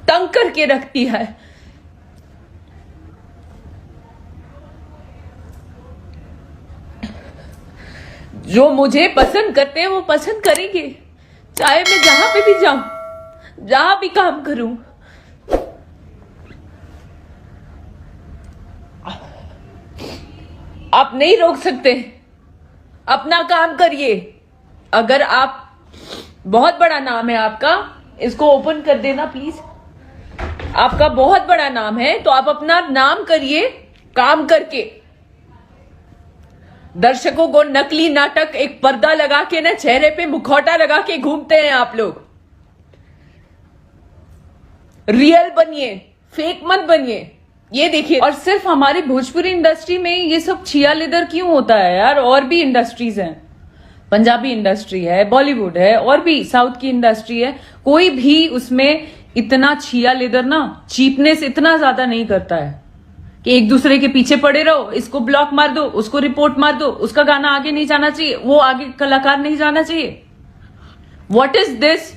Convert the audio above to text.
तंग करके रखती है। जो मुझे पसंद करते हैं वो पसंद करेंगे, चाहे मैं जहां पे भी जाऊं, जहां भी काम करूं। आप नहीं रोक सकते, अपना काम करिए। अगर आप, बहुत बड़ा नाम है आपका, इसको ओपन कर देना प्लीज। आपका बहुत बड़ा नाम है तो आप अपना नाम करिए काम करके। दर्शकों को नकली नाटक, एक पर्दा लगा के ना, चेहरे पे मुखौटा लगा के घूमते हैं आप लोग। रियल बनिए, फेक मत बनिए। ये देखिए, और सिर्फ हमारी भोजपुरी इंडस्ट्री में ये सब छिया लेदर क्यों होता है यार? और भी इंडस्ट्रीज हैं, पंजाबी इंडस्ट्री है, बॉलीवुड है, और भी साउथ की इंडस्ट्री है। कोई भी उसमें इतना छिया लेदर ना, चीपनेस इतना ज्यादा नहीं करता है कि एक दूसरे के पीछे पड़े रहो, इसको ब्लॉक मार दो, उसको रिपोर्ट मार दो, उसका गाना आगे नहीं जाना चाहिए, वो आगे कलाकार नहीं जाना चाहिए। What is this?